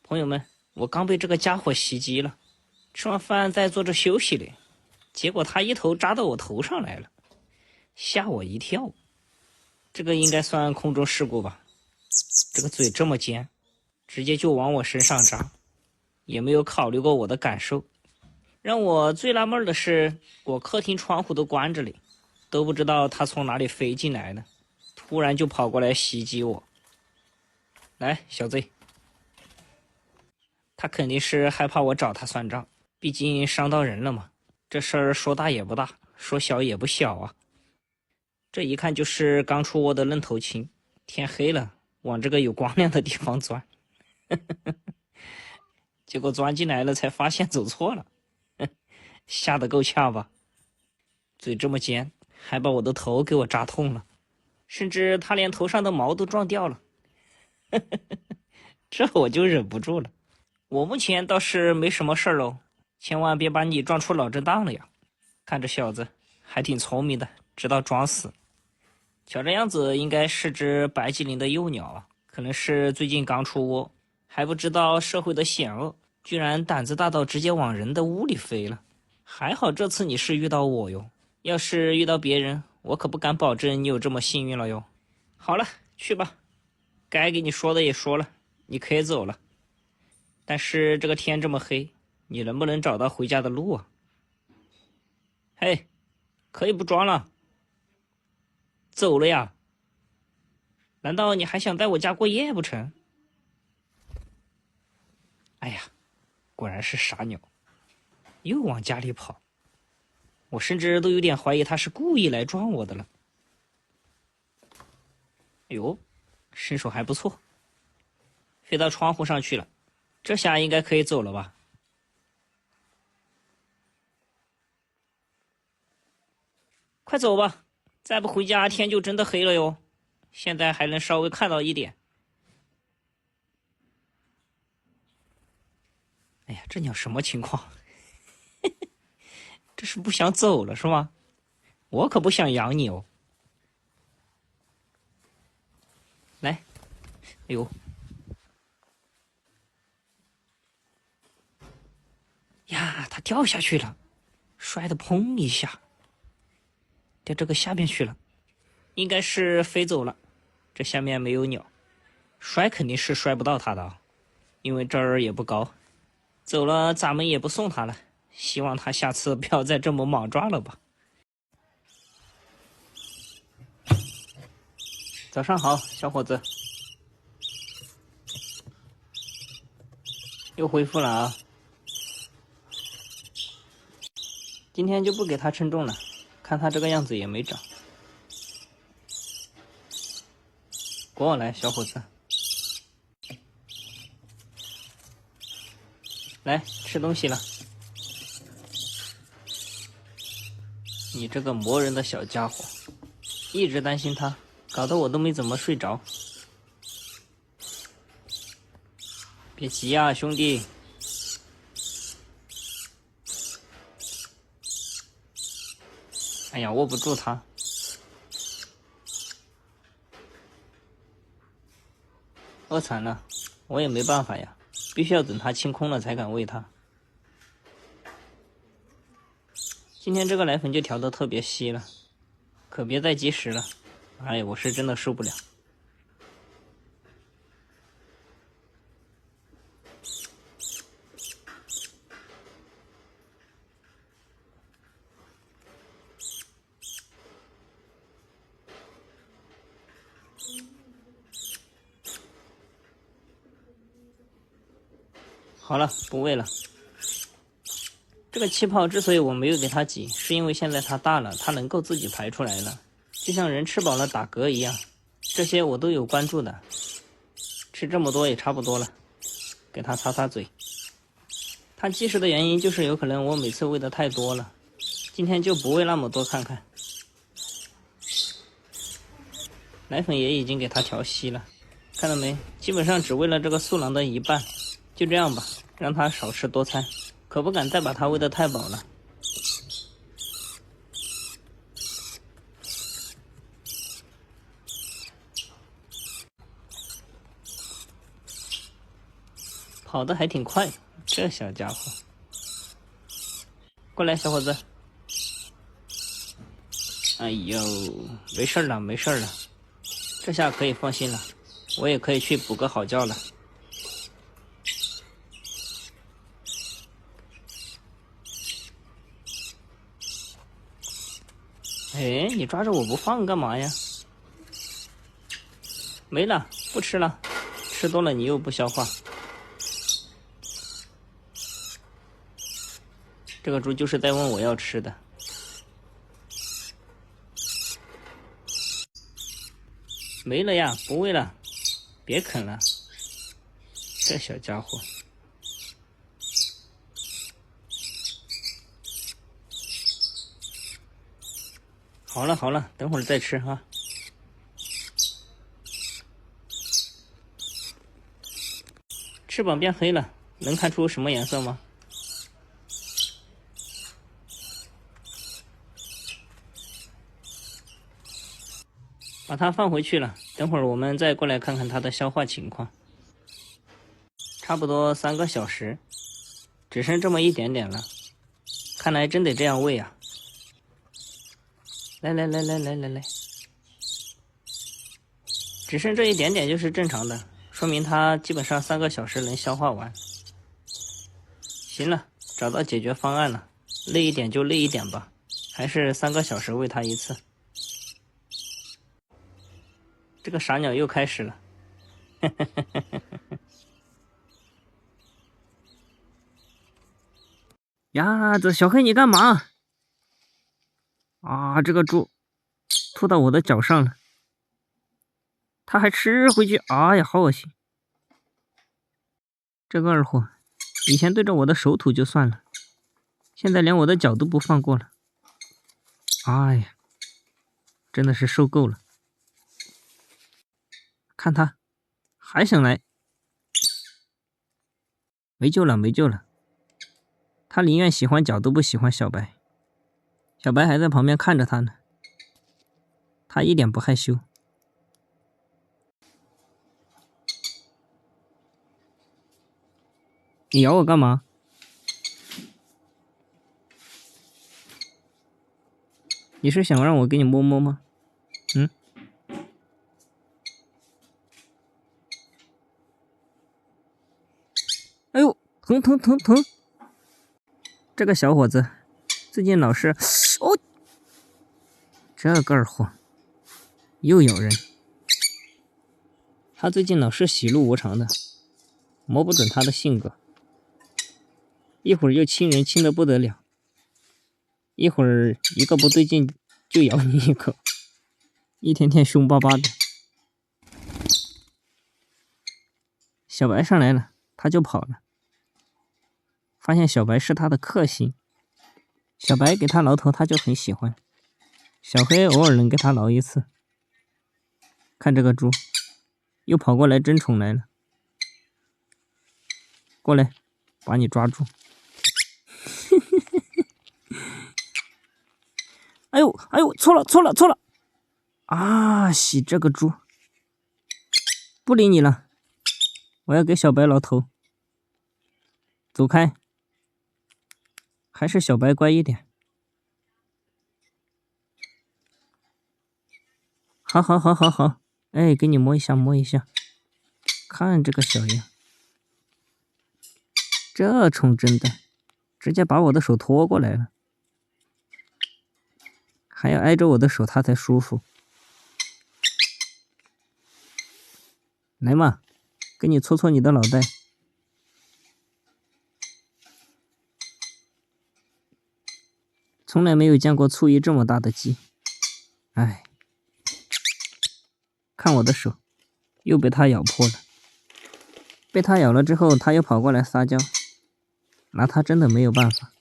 朋友们，我刚被这个家伙袭击了，吃完饭在坐着休息嘞，结果他一头扎到我头上来了，吓我一跳。这个应该算空中事故吧？这个嘴这么尖，直接就往我身上扎，也没有考虑过我的感受。让我最纳闷的是，我客厅窗户都关着嘞，都不知道他从哪里飞进来的，突然就跑过来袭击我。来，小 Z。他肯定是害怕我找他算账，毕竟伤到人了嘛。这事儿说大也不大，说小也不小啊。这一看就是刚出窝的愣头青，天黑了往这个有光亮的地方钻，结果钻进来了才发现走错了，吓得够呛吧？嘴这么尖，还把我的头给我扎痛了，甚至他连头上的毛都撞掉了，这我就忍不住了。我目前倒是没什么事儿喽，千万别把你撞出脑震荡了呀！看这小子还挺聪明的，知道装死。瞧这样子应该是只白吉林的幼鸟啊，可能是最近刚出窝，还不知道社会的险恶，居然胆子大到直接往人的屋里飞了。还好这次你是遇到我哟，要是遇到别人，我可不敢保证你有这么幸运了哟。好了，去吧，该给你说的也说了，你可以走了。但是这个天这么黑，你能不能找到回家的路啊？嘿，可以不装了，走了呀？难道你还想在我家过夜不成？哎呀，果然是傻鸟，又往家里跑。我甚至都有点怀疑他是故意来撞我的了。哎呦，身手还不错，飞到窗户上去了，这下应该可以走了吧？快走吧，再不回家天就真的黑了哟。现在还能稍微看到一点。哎呀，这鸟什么情况？这是不想走了是吗？我可不想养你哦。来，哎呦，呀，它掉下去了，摔得砰一下，掉这个下面去了，应该是飞走了。这下面没有鸟，摔肯定是摔不到它的啊，因为这儿也不高。走了，咱们也不送它了。希望它下次不要再这么莽撞了吧。早上好，小伙子。又恢复了啊。今天就不给它称重了，看它这个样子也没长。过来，小伙子。来，吃东西了。你这个磨人的小家伙，一直担心它，搞得我都没怎么睡着。别急呀，兄弟。哎呀，握不住它。饿惨了，我也没办法呀，必须要等它清空了才敢喂它。今天这个奶粉就调得特别稀了，可别再积食了。哎，我是真的受不了。好了，不喂了。这个气泡之所以我没有给它挤，是因为现在它大了，它能够自己排出来了，就像人吃饱了打嗝一样，这些我都有关注的。吃这么多也差不多了，给它擦擦嘴。它积食的原因就是有可能我每次喂的太多了，今天就不喂那么多看看。奶粉也已经给它调稀了，看到没？基本上只喂了这个素囊的一半。就这样吧，让它少吃多餐，可不敢再把它喂得太饱了。跑得还挺快，这小家伙。过来，小伙子。哎呦，没事了，没事了，这下可以放心了，我也可以去补个好觉了。哎，你抓着我不放干嘛呀？没了，不吃了，吃多了你又不消化。这个猪就是在问我要吃的。没了呀，不喂了，别啃了。这小家伙。好了好了，等会儿再吃哈。翅膀变黑了，能看出什么颜色吗？把它放回去了，等会儿我们再过来看看它的消化情况。差不多3个小时，只剩这么一点点了，看来真得这样喂啊！来来来来来来来，只剩这一点点就是正常的，说明它基本上3个小时能消化完。行了，找到解决方案了，累一点就累一点吧，还是3个小时喂它一次。这个傻鸟又开始了，呀，这小黑你干嘛？啊，这个猪吐到我的脚上了，它还吃回去，哎呀，好恶心！这个二货，以前对着我的手吐就算了，现在连我的脚都不放过了，哎呀，真的是受够了。看他还想来，没救了，没救了。他宁愿喜欢脚都不喜欢小白，小白还在旁边看着他呢，他一点不害羞。你咬我干嘛？你是想让我给你摸摸吗？嗯？哎呦，疼疼疼疼！这个小伙子最近老是……哦，这个二货又咬人。他最近老是喜怒无常的，摸不准他的性格。一会儿又亲人亲得不得了，一会儿一个不对劲就咬你一口，一天天凶巴巴的。小白上来了，他就跑了。发现小白是他的克星，小白给他挠头他就很喜欢，小黑偶尔能给他挠一次。看这个猪又跑过来争宠来了，过来把你抓住。哎呦哎呦，错了错了错了！啊，洗这个猪不理你了，我要给小白挠头，走开。还是小白乖一点。好好好好好，哎，给你摸一下摸一下，看这个小样，这宠真的直接把我的手拖过来了，还要挨着我的手它才舒服。来嘛，给你搓搓你的脑袋。从来没有见过醋意这么大的鸡，哎，看我的手，又被它咬破了。被它咬了之后，它又跑过来撒娇，拿它真的没有办法。